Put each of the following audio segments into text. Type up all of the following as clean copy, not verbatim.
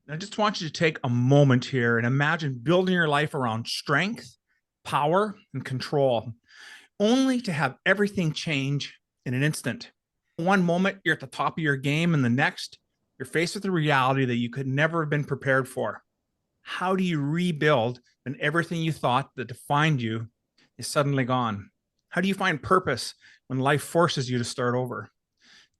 I just want you to take a moment here and imagine building your life around strength, power, and control, only to have everything change in an instant. One moment, you're at the top of your game, and the next, you're faced with a reality that you could never have been prepared for. How do you rebuild when everything you thought that defined you is suddenly gone? How do you find purpose when life forces you to start over?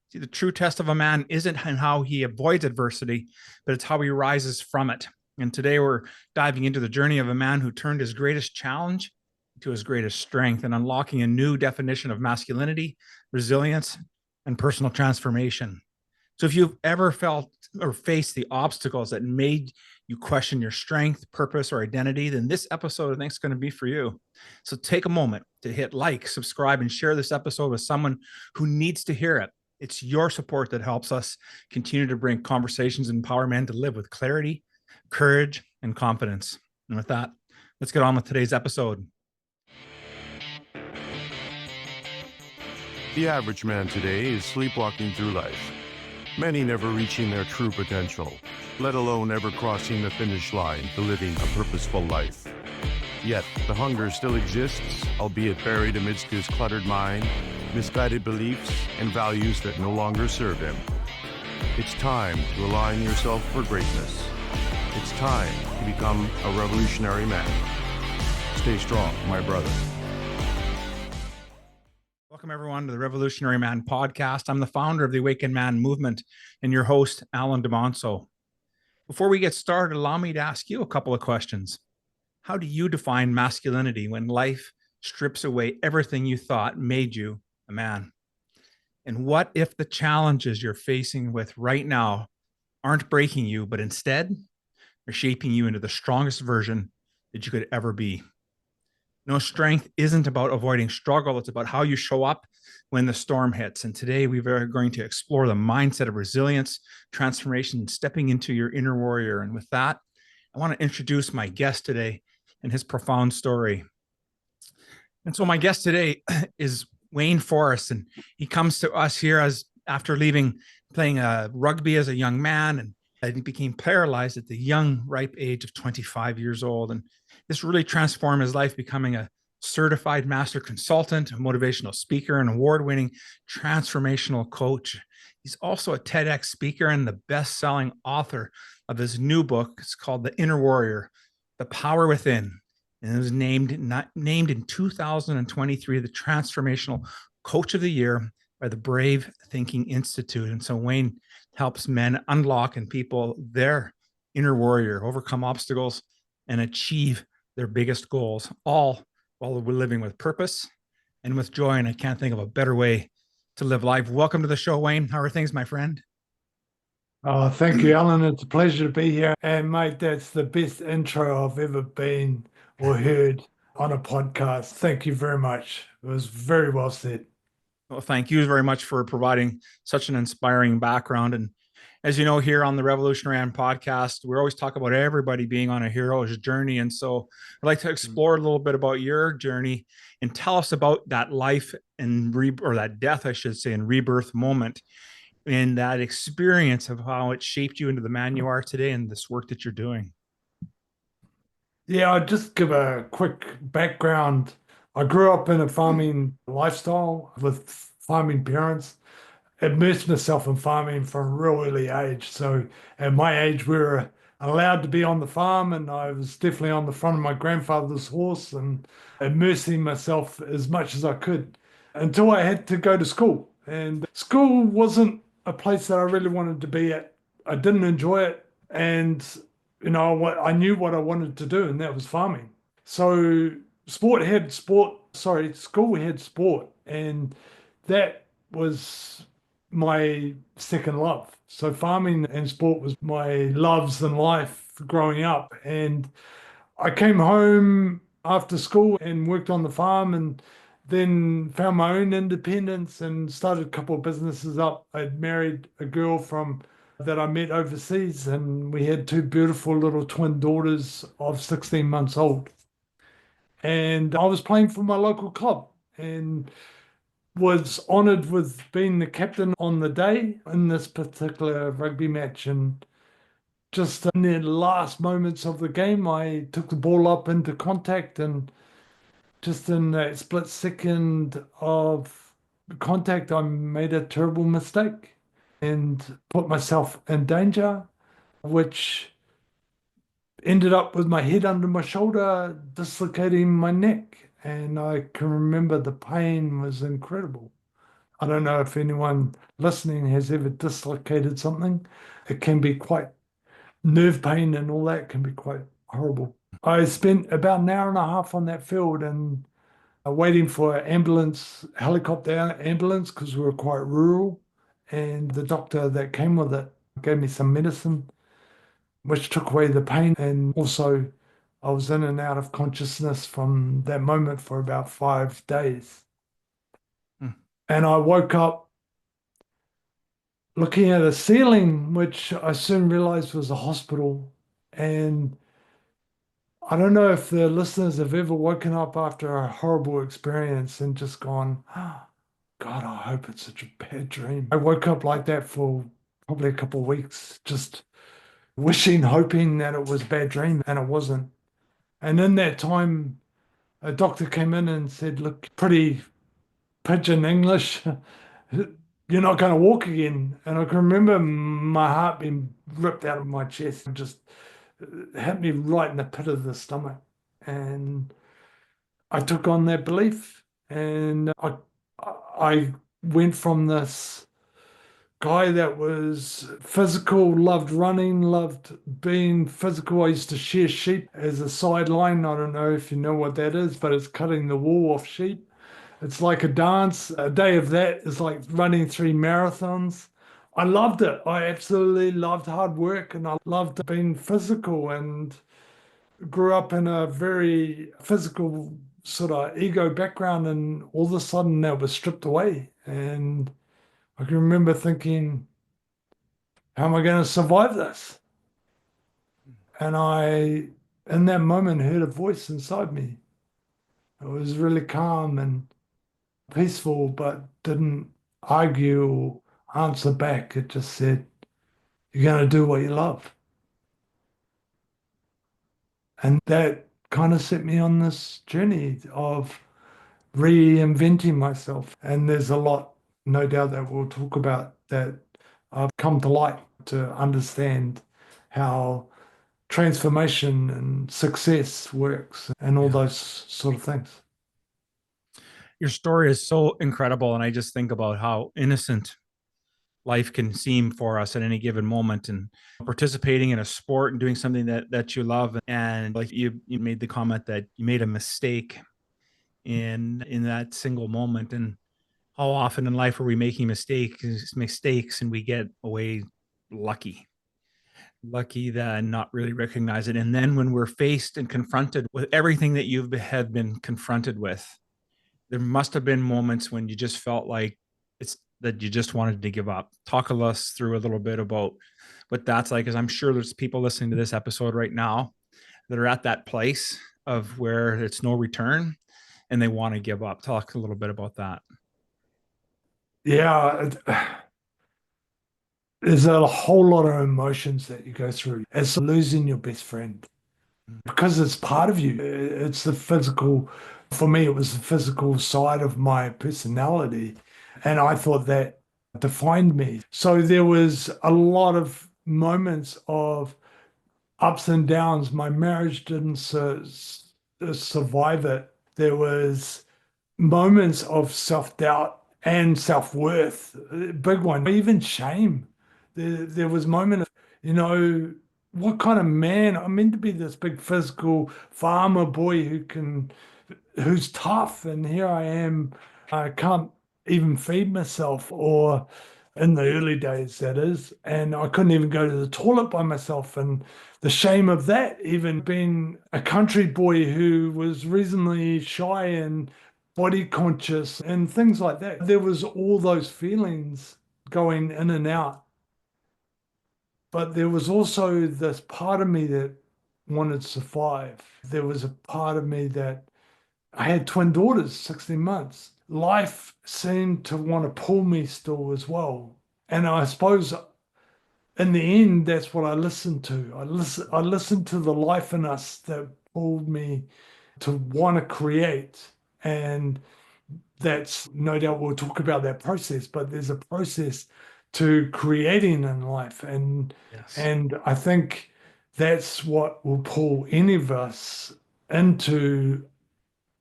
See, the true test of a man isn't in how he avoids adversity, but it's how he rises from it. And today we're diving into the journey of a man who turned his greatest challenge to his greatest strength and unlocking a new definition of masculinity, resilience, and personal transformation. So if you've ever felt or faced the obstacles that made you question your strength, purpose, or identity, then this episode I think is going to be for you. So take a moment to hit like, subscribe, and share this episode with someone who needs to hear it. It's your support that helps us continue to bring conversations and empower men to live with clarity, courage, and confidence. And with that, let's get on with today's episode. The average man today is sleepwalking through life. Many never reaching their true potential, let alone ever crossing the finish line to living a purposeful life. Yet, the hunger still exists, albeit buried amidst his cluttered mind, misguided beliefs, and values that no longer serve him. It's time to align yourself for greatness. It's time to become a revolutionary man. Stay strong, my brother. Welcome, everyone, to the Revolutionary Man podcast. I'm the founder of the Awakened Man movement and your host, Alain Dumonceaux. Before we get started, allow me to ask you a couple of questions. How do you define masculinity when life strips away everything you thought made you a man? And what if the challenges you're facing with right now aren't breaking you, but instead are shaping you into the strongest version that you could ever be? No, strength isn't about avoiding struggle. It's about how you show up when the storm hits. And today we are going to explore the mindset of resilience, transformation, and stepping into your inner warrior. And with that, I want to introduce my guest today and his profound story. And so my guest today is Wayne Forrest, and he comes to us here as after playing rugby as a young man, and he became paralyzed at the young, ripe age of 25 years old. And this really transformed his life, becoming a certified master consultant, a motivational speaker, and award-winning transformational coach. He's also a TEDx speaker and the best-selling author of his new book. It's called The Inner Warrior, The Power Within. And it was named in 2023 the Transformational Coach of the Year by the Brave Thinking Institute. And so Wayne helps men unlock in people their inner warrior, overcome obstacles, and achieve their biggest goals, all while we're living with purpose and with joy. And I can't think of a better way to live life. Welcome to the show, Wayne. How are things, my friend? Oh, thank you, Alan. It's a pleasure to be here. And mate, that's the best intro I've ever been or heard on a podcast. Thank you very much. It was very well said. Well, thank you very much for providing such an inspiring background. And as you know, here on the Revolutionary Man podcast, we always talk about everybody being on a hero's journey. And so I'd like to explore a little bit about your journey and tell us about that life and or that death, I should say, and rebirth moment, and that experience of how it shaped you into the man you are today and this work that you're doing. Yeah, I'll just give a quick background. I grew up in a farming lifestyle with farming parents. Immersed myself in farming from a real early age. So at my age, we were allowed to be on the farm, and I was definitely on the front of my grandfather's horse and immersing myself as much as I could until I had to go to school. And school wasn't a place that I really wanted to be at. I didn't enjoy it. And, I knew what I wanted to do, and that was farming. So school had sport, and that was my second love. So farming and sport was my loves in life growing up. And I came home after school and worked on the farm, and then found my own independence and started a couple of businesses up. I'd married a girl that I met overseas, and we had two beautiful little twin daughters of 16 months old. And I was playing for my local club and was honoured with being the captain on the day in this particular rugby match. And just in the last moments of the game, I took the ball up into contact, and just in that split second of contact, I made a terrible mistake and put myself in danger, which ended up with my head under my shoulder, dislocating my neck. And I can remember the pain was incredible. I don't know if anyone listening has ever dislocated something. It can be quite nerve pain, and all that can be quite horrible. I spent about an hour and a half on that field and waiting for helicopter ambulance, because we were quite rural. And the doctor that came with it gave me some medicine, which took away the pain. And also, I was in and out of consciousness from that moment for about 5 days. Hmm. And I woke up looking at a ceiling, which I soon realized was a hospital. And I don't know if the listeners have ever woken up after a horrible experience and just gone, oh, God, I hope it's such a bad dream. I woke up like that for probably a couple of weeks, just wishing, hoping that it was a bad dream, and it wasn't. And in that time, a doctor came in and said, look, pretty pidgin English, you're not going to walk again. And I can remember my heart being ripped out of my chest and just hit me right in the pit of the stomach. And I took on that belief, and I went from this guy that was physical, loved running, loved being physical. I used to shear sheep as a sideline. I don't know if you know what that is, but it's cutting the wool off sheep. It's like a dance. A day of that is like running 3 marathons. I loved it. I absolutely loved hard work, and I loved being physical, and grew up in a very physical sort of ego background, and all of a sudden that was stripped away. And I can remember thinking, how am I going to survive this? And I, in that moment, heard a voice inside me. It was really calm and peaceful, but didn't argue or answer back. It just said, you're going to do what you love. And that kind of set me on this journey of reinventing myself. And there's a lot, no doubt, that we'll talk about that I've come to light to understand how transformation and success works and all those sort of things. Your story is so incredible. And I just think about how innocent life can seem for us at any given moment, and participating in a sport and doing something that you love. And like you made the comment that you made a mistake in that single moment. And how often in life are we making mistakes and we get away lucky that not really recognize it. And then when we're faced and confronted with everything that you've had been confronted with, there must have been moments when you just felt like it's that you just wanted to give up. Talk us through a little bit about what that's like, because I'm sure there's people listening to this episode right now that are at that place of where it's no return and they want to give up. Talk a little bit about that. Yeah, there's a whole lot of emotions that you go through. It's losing your best friend because it's part of you. It's the physical, for me, it was the physical side of my personality. And I thought that defined me. So there was a lot of moments of ups and downs. My marriage didn't survive it. There was moments of self-doubt and self-worth, big one, even shame. There was moment of, what kind of man? I'm meant to be this big physical farmer boy who's tough, and here I am. I can't even feed myself, or in the early days, that is, and I couldn't even go to the toilet by myself. And the shame of that, even being a country boy who was reasonably shy and body conscious and things like that. There was all those feelings going in and out. But there was also this part of me that wanted to survive. There was a part of me that I had twin daughters, 16 months. Life seemed to want to pull me still as well. And I suppose in the end, that's what I listened to. I listened to the life in us that pulled me to want to create. And that's no doubt we'll talk about that process, but there's a process to creating in life. Yes. And I think that's what will pull any of us into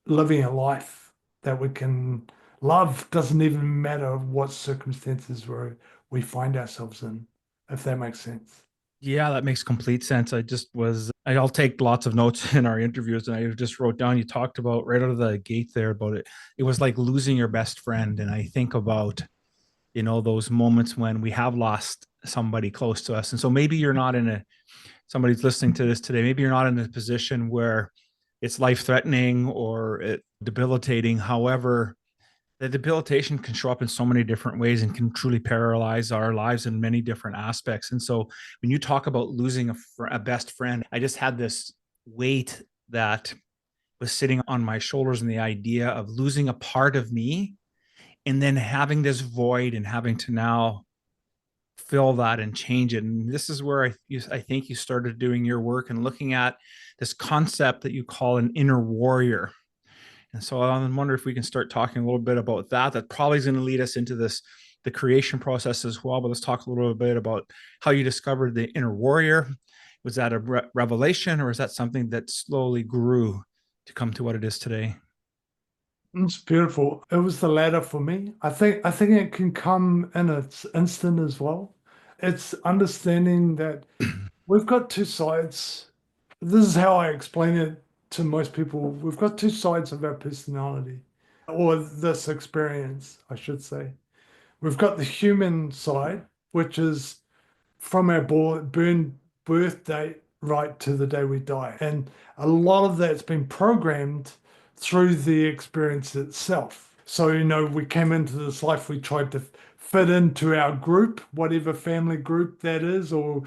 living a life that we can love. Doesn't even matter what circumstances we find ourselves in, if that makes sense. Yeah, that makes complete sense. I'll take lots of notes in our interviews, and I just wrote down, you talked about right out of the gate there about it. It was like losing your best friend. And I think about, those moments when we have lost somebody close to us. And so maybe you're not somebody's listening to this today, maybe you're not in a position where it's life threatening or debilitating. However, the debilitation can show up in so many different ways and can truly paralyze our lives in many different aspects. And so when you talk about losing a best friend, I just had this weight that was sitting on my shoulders, and the idea of losing a part of me and then having this void and having to now fill that and change it. And this is where I think you started doing your work and looking at this concept that you call an inner warrior. And so I wonder if we can start talking a little bit about that. That probably is going to lead us into the creation process as well. But let's talk a little bit about how you discovered the inner warrior. Was that a revelation, or is that something that slowly grew to come to what it is today? It's beautiful. It was the latter for me. I think it can come in its instant as well. It's understanding that we've got two sides. This is how I explain it to most people. We've got two sides of our personality, or this experience, I should say. We've got the human side, which is from our birth date right to the day we die. And a lot of that's been programmed through the experience itself. So, we came into this life, we tried to fit into our group, whatever family group that is, or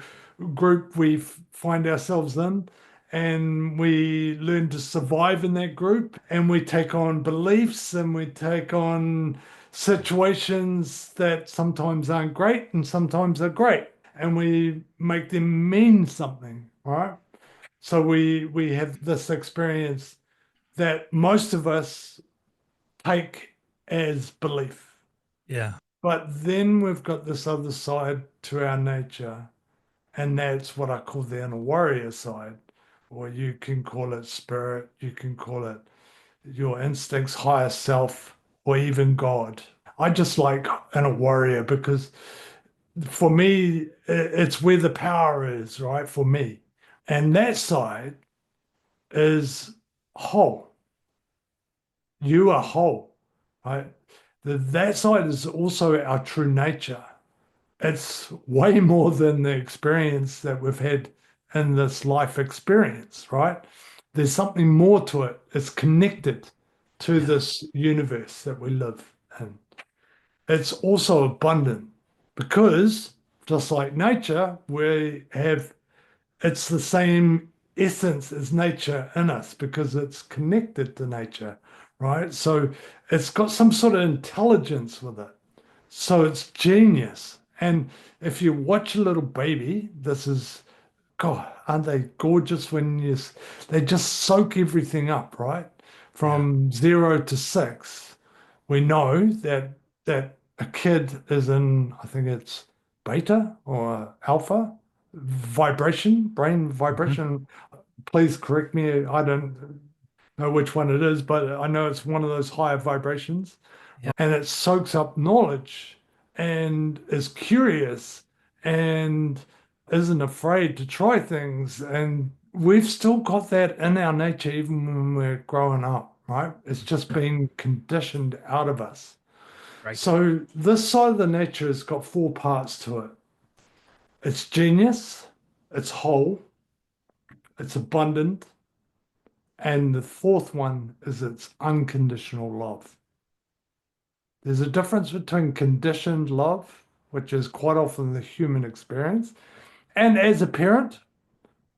group we find ourselves in. And we learn to survive in that group, and we take on beliefs and we take on situations that sometimes aren't great and sometimes are great, and we make them mean something, right? So we have this experience that most of us take as belief. Yeah. But then we've got this other side to our nature, and that's what I call the inner warrior side, or you can call it spirit, you can call it your instincts, higher self, or even God. I just like inner warrior because for me, it's where the power is, right? For me. And that side is whole. You are whole, right? That side is also our true nature. It's way more than the experience that we've had in this life experience, right? There's something more to it. It's connected to Yeah. this universe that we live in. It's also abundant because just like nature, it's the same essence as nature in us because it's connected to nature, right? So it's got some sort of intelligence with it. So it's genius. And if you watch a little baby, God, aren't they gorgeous they just soak everything up, right? Yeah. From 0 to 6. We know that a kid is in, I think it's beta or alpha brain Mhm. vibration. Please correct me. I don't know which one it is, but I know it's one of those higher vibrations, Yeah. and it soaks up knowledge and is curious and isn't afraid to try things. And we've still got that in our nature, even when we're growing up, right? It's just being conditioned out of us. Right. So this side of the nature has got four parts to it. It's genius, it's whole, it's abundant, and the fourth one is its unconditional love. There's a difference between conditioned love, which is quite often the human experience. And as a parent,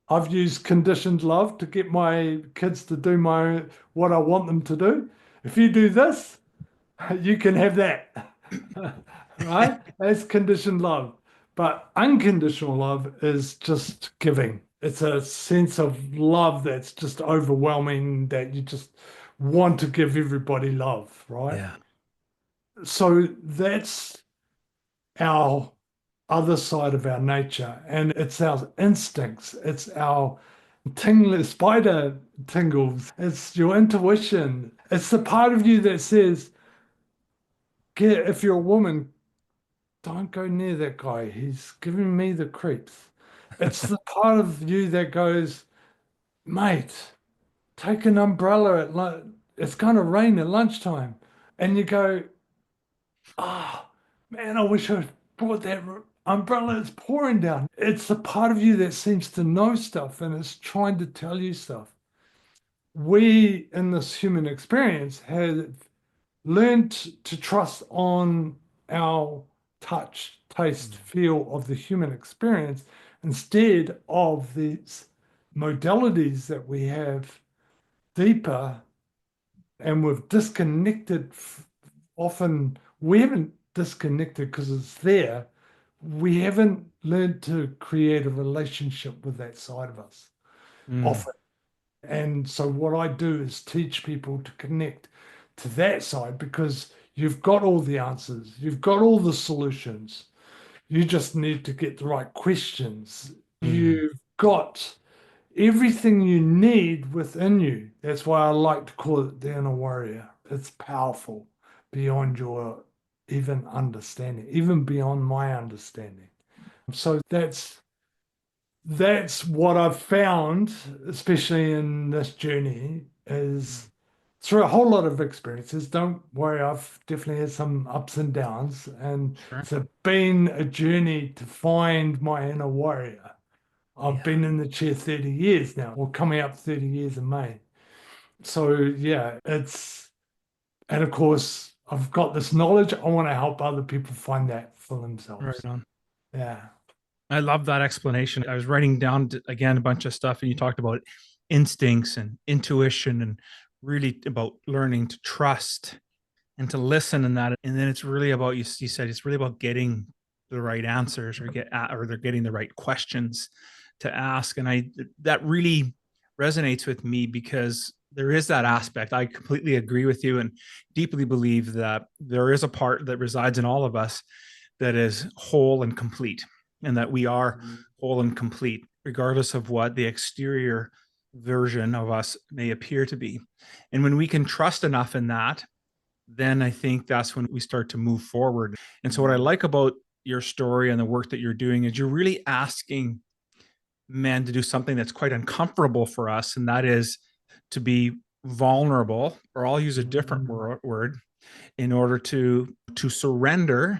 I've used conditioned love to get my kids to do what I want them to do. If you do this, you can have that. Right? That's conditioned love. But unconditional love is just giving. It's a sense of love that's just overwhelming, that you just want to give everybody love, right? Yeah. So that's our other side of our nature, and it's our instincts, it's our spider tingles, it's your intuition, it's the part of you that says, if you're a woman, don't go near that guy, he's giving me the creeps. It's the part of you that goes, mate, take an umbrella at it's going to rain at lunchtime, and you go, ah, man, I wish I brought that umbrella. It's pouring down. It's the part of you that seems to know stuff and is trying to tell you stuff. We, in this human experience, have learned to trust on our touch, taste, feel of the human experience instead of these modalities that we have deeper, and we've disconnected. Often we haven't disconnected because it's there. We haven't learned to create a relationship with that side of us Mm. often. And so what I do is teach people to connect to that side, because you've got all the answers, you've got all the solutions. You just need to get the right questions. Mm. You've got everything you need within you. That's why I like to call it the inner warrior. It's powerful beyond your even understanding, even beyond my understanding. So that's what I've found, especially in this journey, is through a whole lot of experiences. Don't worry, I've definitely had some ups and downs, and Sure. it's been a journey to find my inner warrior. I've Yeah. been in the chair 30 years now, or coming up 30 years in May. So yeah, and of course, I've got this knowledge. I want to help other people find that for Right themselves. on. Yeah. I love that explanation. I was writing down again a bunch of stuff, and you talked about instincts and intuition, and really about learning to trust and to listen, and that. And then it's really about you said it's really about getting the right answers, or they're getting the right questions to ask. And that really resonates with me, because there is that aspect. I completely agree with you and deeply believe that there is a part that resides in all of us that is whole and complete, and that we are whole and complete, regardless of what the exterior version of us may appear to be. And when we can trust enough in that, then I think that's when we start to move forward. And so, what I like about your story and the work that you're doing is you're really asking men to do something that's quite uncomfortable for us, and that is to be vulnerable, or I'll use a different word, in order to surrender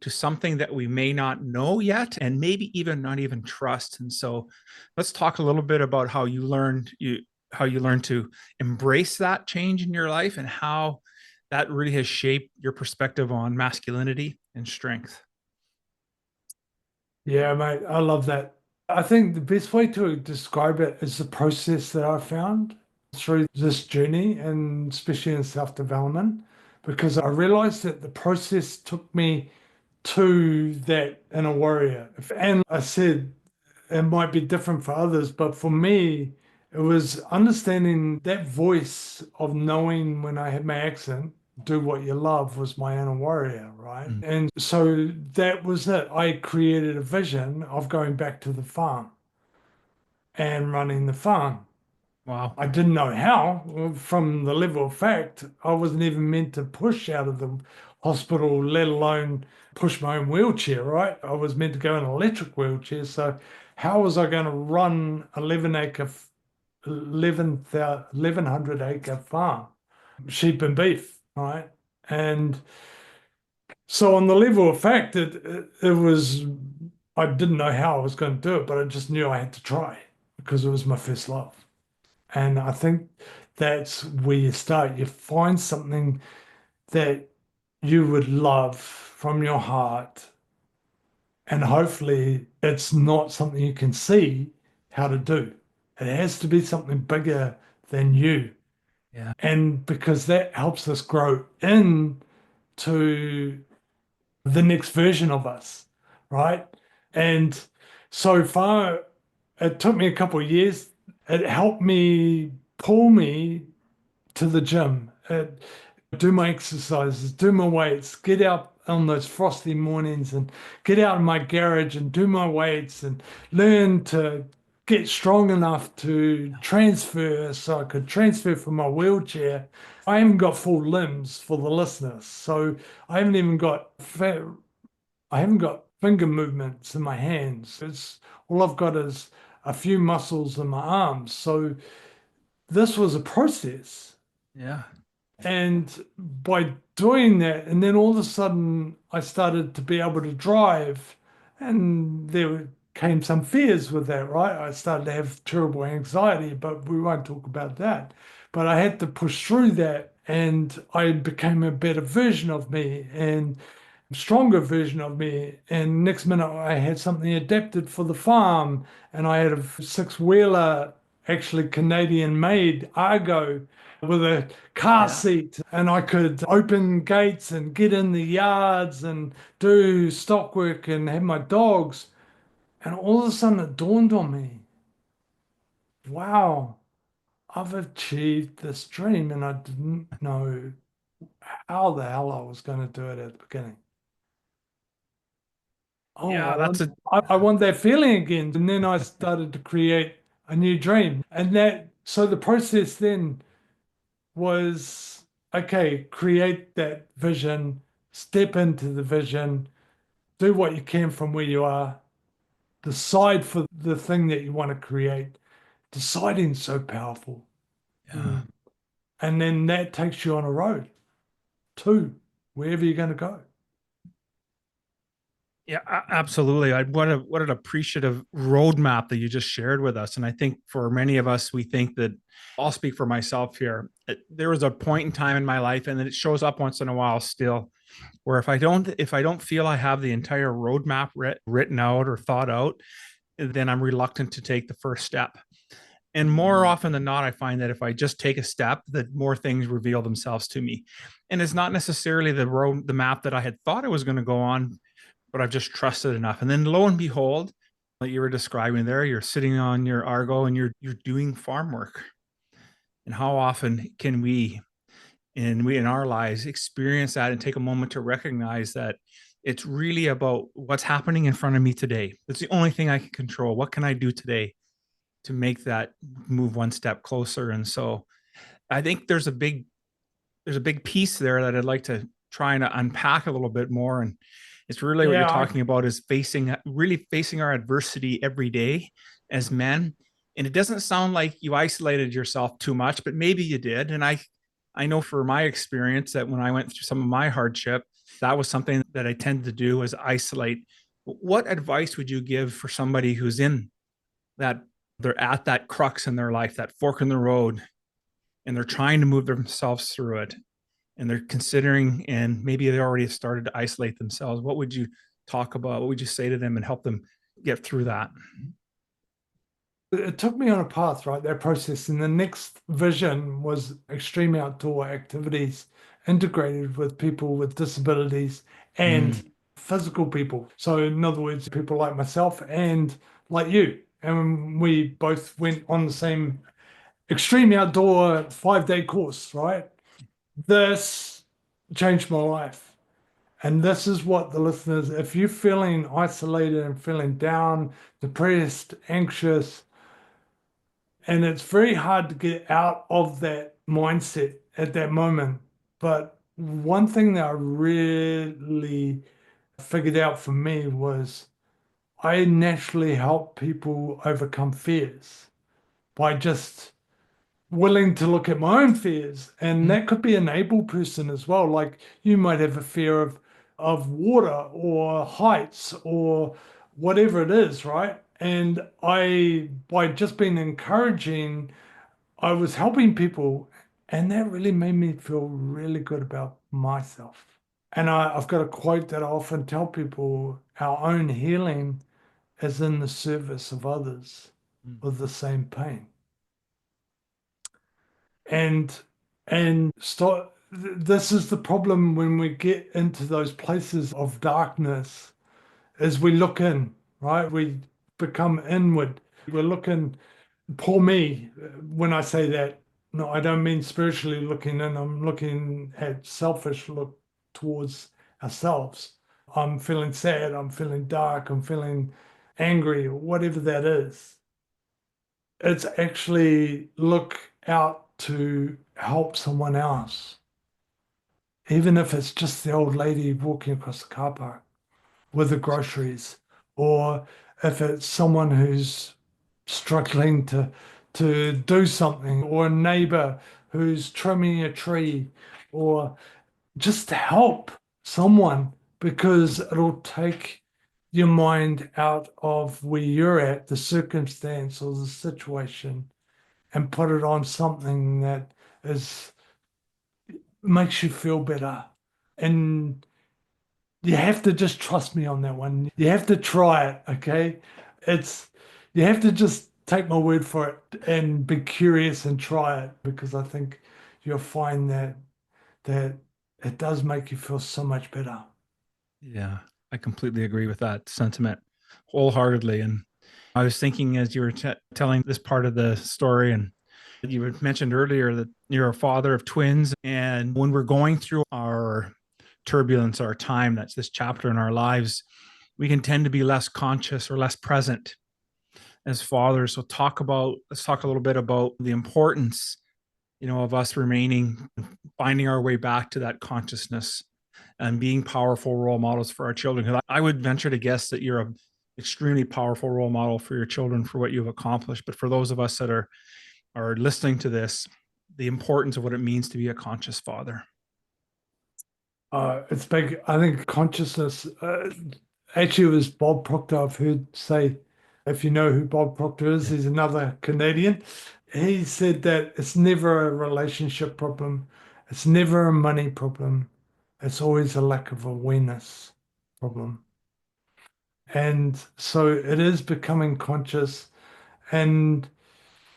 to something that we may not know yet, and maybe even not even trust. And so let's talk a little bit about how you learned to embrace that change in your life, and how that really has shaped your perspective on masculinity and strength. Yeah, mate, I love that. I think the best way to describe it is the process that I found through this journey, and especially in self-development, because I realized that the process took me to that inner warrior. And I said it might be different for others, but for me, it was understanding that voice of knowing when I had my accent, do what you love, was my inner warrior, right? Mm. And so that was it. I created a vision of going back to the farm and running the farm. Wow. I didn't know how. From the level of fact, I wasn't even meant to push out of the hospital, let alone push my own wheelchair, right? I was meant to go in an electric wheelchair. So how was I going to run 1100 acre farm, sheep and beef, right? And so on the level of fact, it was, I didn't know how I was going to do it, but I just knew I had to try because it was my first love. And I think that's where you start. You find something that you would love from your heart, and hopefully it's not something you can see how to do. It has to be something bigger than you. Yeah. And because that helps us grow into the next version of us, right? And so far, it took me a couple of years. It helped me pull me to the gym, do my exercises, do my weights, get out on those frosty mornings and get out in my garage and do my weights and learn to get strong enough to transfer so I could transfer from my wheelchair. I haven't got full limbs for the listeners, so I haven't even got I haven't got finger movements in my hands. It's all I've got is a few muscles in my arms. So this was a process. Yeah. And by doing that, and then all of a sudden I started to be able to drive, and there came some fears with that, right? I started to have terrible anxiety, but we won't talk about that. But I had to push through that, and I became a better version of me and stronger version of me. And next minute I had something adapted for the farm, and I had a six-wheeler, actually Canadian made Argo with a car Yeah. seat, and I could open gates and get in the yards and do stock work and have my dogs. And all of a sudden it dawned on me, wow, I've achieved this dream, and I didn't know how the hell I was going to do it at the beginning. Oh, Yeah. That's a, I want that feeling again. And then I started to create a new dream. And so the process then was, okay, create that vision, step into the vision, do what you can from where you are, decide for the thing that you want to create. Deciding so powerful. yeah. And then that takes you on a road to wherever you're going to go. Yeah, absolutely. What an appreciative roadmap that you just shared with us. And I think for many of us, we think that I'll speak for myself here. There was a point in time in my life, and then it shows up once in a while still, where if I don't feel I have the entire roadmap written out or thought out, then I'm reluctant to take the first step. And more often than not, I find that if I just take a step, that more things reveal themselves to me. And it's not necessarily the map that I had thought I was going to go on, but I've just trusted enough. And then lo and behold, like you were describing there, you're sitting on your Argo and you're doing farm work. And how often can we in our lives experience that and take a moment to recognize that it's really about what's happening in front of me today. It's the only thing I can control. What can I do today to make that move one step closer? And so I think there's a big piece there that I'd like to try and unpack a little bit more. And it's really what you're Yeah, talking about is really facing our adversity every day as men. And it doesn't sound like you isolated yourself too much, but maybe you did. And I know for my experience that when I went through some of my hardship, that was something that I tended to do was isolate. What advice would you give for somebody who's in that, they're at that crux in their life, that fork in the road, and they're trying to move themselves through it, and they're considering, and maybe they already started to isolate themselves? What would you talk about? What would you say to them and help them get through that? it took me on a path, right? That process. And the next vision was extreme outdoor activities integrated with people with disabilities and physical people. So, in other words, people like myself and like you. And we both went on the same extreme outdoor 5-day course, right? This changed my life. And this is what the listeners, if you're feeling isolated and feeling down, depressed, anxious, and it's very hard to get out of that mindset at that moment. But one thing that I really figured out for me was I naturally help people overcome fears by just willing to look at my own fears. And that could be an able person as well. Like you might have a fear of water or heights or whatever it is, right? And by just being encouraging, I was helping people, and that really made me feel really good about myself. And I've got a quote that I often tell people: our own healing is in the service of others with the same pain. And this is the problem when we get into those places of darkness, is we look in, right? We become inward. We're looking, poor me, when I say that, no, I don't mean spiritually looking in, I'm looking at selfish look towards ourselves. I'm feeling sad, I'm feeling dark, I'm feeling angry, or whatever that is. It's actually look out to help someone else, even if it's just the old lady walking across the car park with the groceries, or if it's someone who's struggling to do something, or a neighbor who's trimming a tree, or just to help someone, because it'll take your mind out of where you're at, the circumstance or the situation, and put it on something that is makes you feel better. And you have to just trust me on that one. You have to try it, okay? It's you have to just take my word for it and be curious and try it, because I think you'll find that it does make you feel so much better. Yeah, I completely agree with that sentiment wholeheartedly. And I was thinking as you were telling this part of the story, and you had mentioned earlier that you're a father of twins. And when we're going through our turbulence, our time, that's this chapter in our lives, we can tend to be less conscious or less present as fathers. So let's talk a little bit about the importance, of us remaining, finding our way back to that consciousness and being powerful role models for our children. Because I would venture to guess that you're an extremely powerful role model for your children for what you've accomplished. But for those of us that are listening to this, the importance of what it means to be a conscious father. It's big. I think consciousness. Actually, it was Bob Proctor. I've heard say, if you know who Bob Proctor is, Yeah. he's another Canadian. He said that it's never a relationship problem, it's never a money problem, it's always a lack of awareness problem. And so it is becoming conscious. And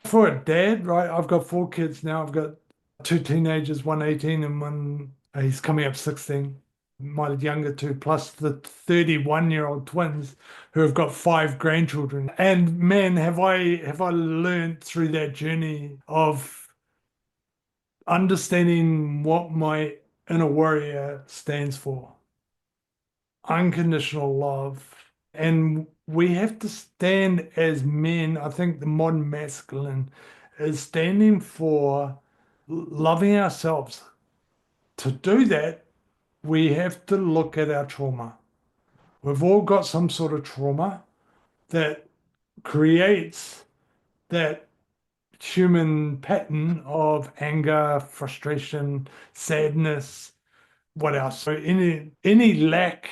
for a dad, right? I've got 4 kids now. I've got 2 teenagers, one 18 and one, he's coming up 16. My younger two, plus the 31-year-old twins who have got 5 grandchildren. And man, have I learned through that journey of understanding what my inner warrior stands for. Unconditional love. And we have to stand as men. I think the modern masculine is standing for loving ourselves. To do that, we have to look at our trauma. We've all got some sort of trauma that creates that human pattern of anger, frustration, sadness, what else? So any lack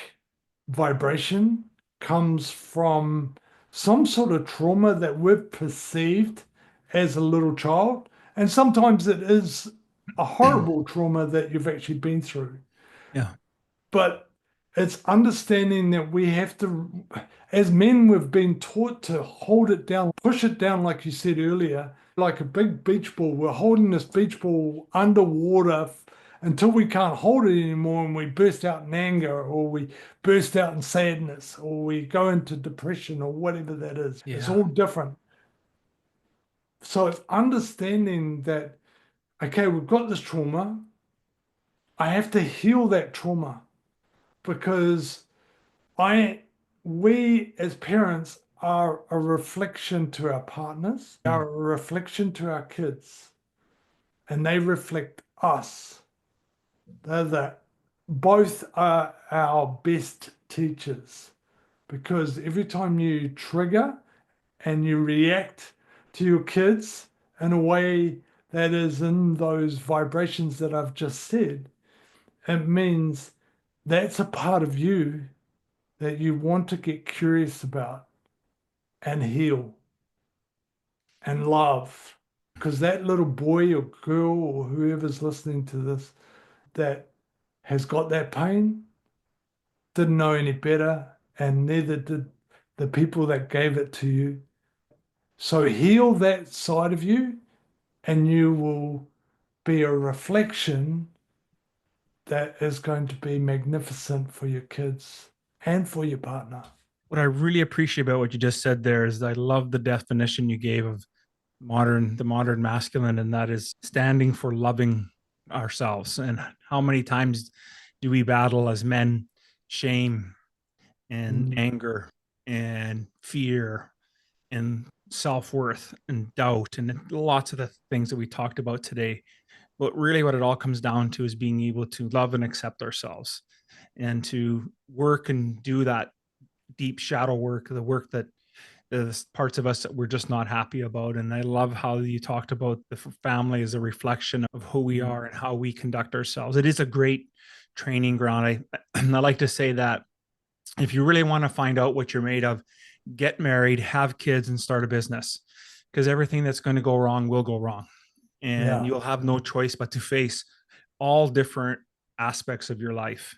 vibration comes from some sort of trauma that we've perceived as a little child. And sometimes it is a horrible trauma that you've actually been through. Yeah. But it's understanding that we have to, as men, we've been taught to hold it down, push it down, like you said earlier, like a big beach ball. We're holding this beach ball underwater until we can't hold it anymore and we burst out in anger, or we burst out in sadness, or we go into depression, or whatever that is. It's Yeah. all different. So it's understanding that, okay, we've got this trauma. I have to heal that trauma, because we as parents are a reflection to our partners, are a reflection to our kids, and they reflect us. Both are our best teachers, because every time you trigger and you react to your kids in a way that is in those vibrations that I've just said, it means that's a part of you that you want to get curious about and heal and love. Because that little boy or girl or whoever's listening to this that has got that pain didn't know any better, and neither did the people that gave it to you. So heal that side of you, and you will be a reflection that is going to be magnificent for your kids and for your partner. What I really appreciate about what you just said there is I love the definition you gave of the modern masculine, and that is standing for loving ourselves. And how many times do we battle as men shame and Mm. anger and fear and self-worth and doubt and lots of the things that we talked about today. But really what it all comes down to is being able to love and accept ourselves and to work and do that deep shadow work, the work that the parts of us that we're just not happy about. And I love how you talked about the family as a reflection of who we are and how we conduct ourselves. It is a great training ground. I like to say that if you really want to find out what you're made of, get married, have kids, and start a business, because everything that's going to go wrong will go wrong. And Yeah. you'll have no choice but to face all different aspects of your life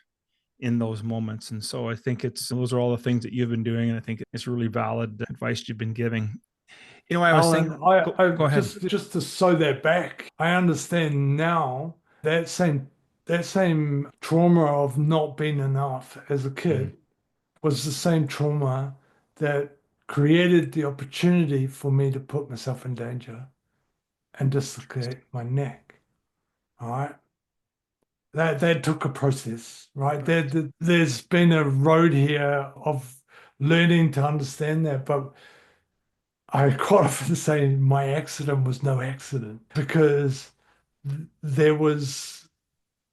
in those moments. And so I think those are all the things that you've been doing. And I think it's really valid advice you've been giving. I was Alan, saying, I go ahead. just to sew that back, I understand now that same trauma of not being enough as a Mm. kid was the same trauma that created the opportunity for me to put myself in danger and dislocate my neck. All right. That took a process, right? There's been a road here of learning to understand that, but I quite often say my accident was no accident because there was,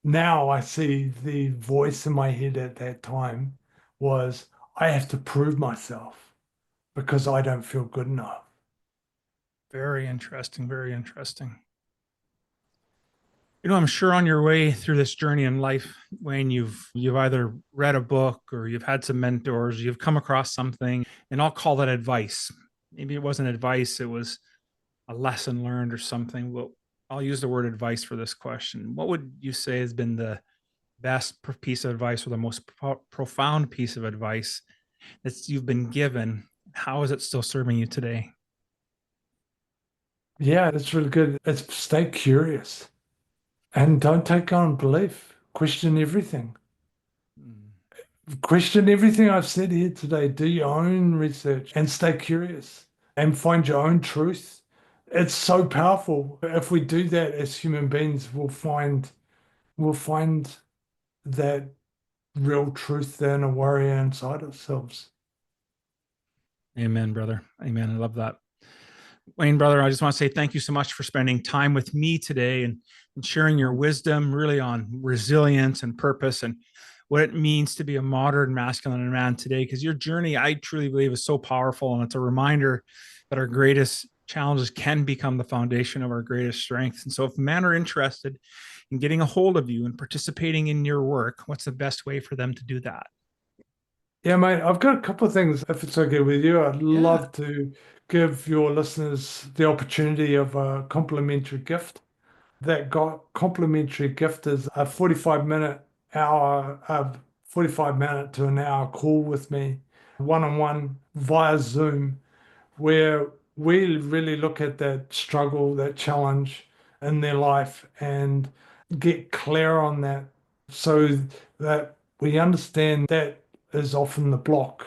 now I see the voice in my head at that time was, I have to prove myself because I don't feel good enough. Very interesting. Very interesting. I'm sure on your way through this journey in life, Wayne, you've either read a book or you've had some mentors, you've come across something, and I'll call that advice. Maybe it wasn't advice, it was a lesson learned or something. Well, I'll use the word advice for this question. What would you say has been the best piece of advice or the most profound piece of advice that you've been given? How is it still serving you today? Yeah, it's really good. It's stay curious and don't take on belief. Question everything. Mm. Question everything I've said here today. Do your own research and stay curious and find your own truth. It's so powerful. If we do that as human beings, we'll find that real truth there in a warrior inside ourselves. Amen, brother. Amen. I love that. Wayne, brother, I just want to say thank you so much for spending time with me today and sharing your wisdom really on resilience and purpose and what it means to be a modern masculine man today. Because your journey, I truly believe, is so powerful. And it's a reminder that our greatest challenges can become the foundation of our greatest strengths. And so, if men are interested in getting a hold of you and participating in your work, what's the best way for them to do that? Yeah, mate, I've got a couple of things, if it's okay with you. I'd Yeah. love to give your listeners the opportunity of a complimentary gift. That got complimentary gift is a 45 minute to an hour call with me, one-on-one via Zoom, where we really look at that struggle, that challenge in their life and get clear on that so that we understand that is often the block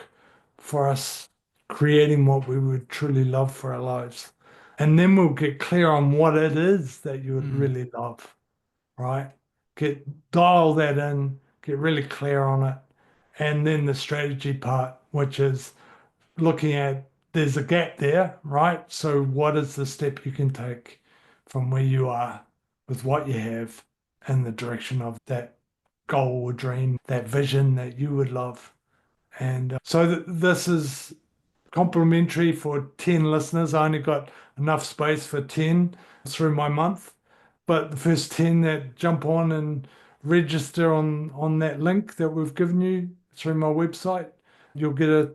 for us creating what we would truly love for our lives. And then we'll get clear on what it is that you would Mm. really love, right? Dial that in, get really clear on it. And then the strategy part, which is looking at there's a gap there, right? So what is the step you can take from where you are with what you have in the direction of that goal or dream, that vision that you would love? And this is complimentary for 10 listeners. I only got enough space for 10 through my month. But the first 10 that jump on and register on that link that we've given you through my website, you'll get a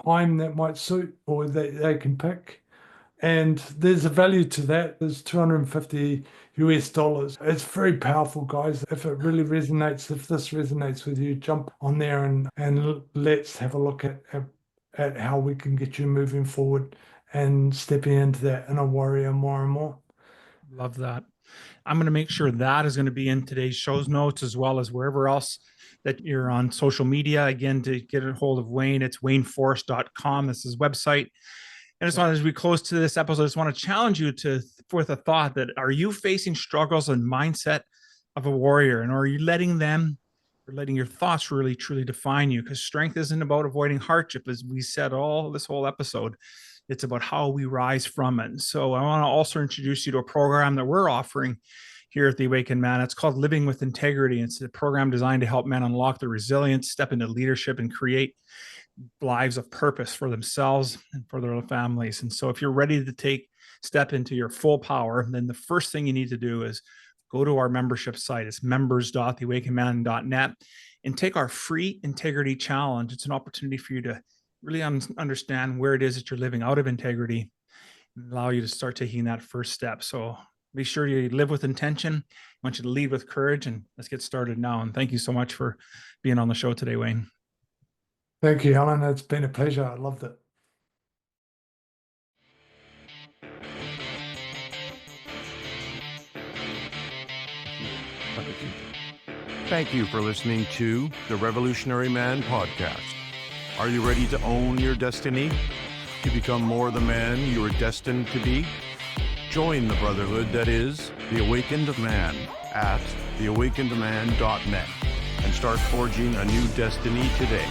time that might suit or that they can pick. And there's a value to that. There's 250 US dollars. It's very powerful, guys. If it really resonates, if this resonates with you, jump on there and let's have a look at how we can get you moving forward and stepping into that inner warrior more and more. Love that. I'm going to make sure that is going to be in today's show's notes, as well as wherever else that you're on social media. Again, to get a hold of Wayne, it's wayneforrest.com. That's his website. And as long as we close to this episode, I just want to challenge you with a thought that, are you facing struggles and mindset of a warrior? And are you letting your thoughts really truly define you? Because strength isn't about avoiding hardship, as we said this whole episode. It's about how we rise from it. So I want to also introduce you to a program that we're offering here at the Awakened Man. It's called Living with Integrity. It's a program designed to help men unlock their resilience, step into leadership, and create lives of purpose for themselves and for their families. And so if you're ready to step into your full power, then the first thing you need to do is go to our membership site. It's members.theawakenedman.net, and take our free integrity challenge. It's an opportunity for you to really understand where it is that you're living out of integrity, and allow you to start taking that first step. So be sure you live with intention. I want you to lead with courage, and let's get started now. And thank you so much for being on the show today, Wayne. Thank you, Alan. It's been a pleasure. I loved it. Thank you for listening to the Revolutionary Man podcast. Are you ready to own your destiny? To become more the man you are destined to be? Join the brotherhood that is the Awakened Man at theawakenedman.net and start forging a new destiny today.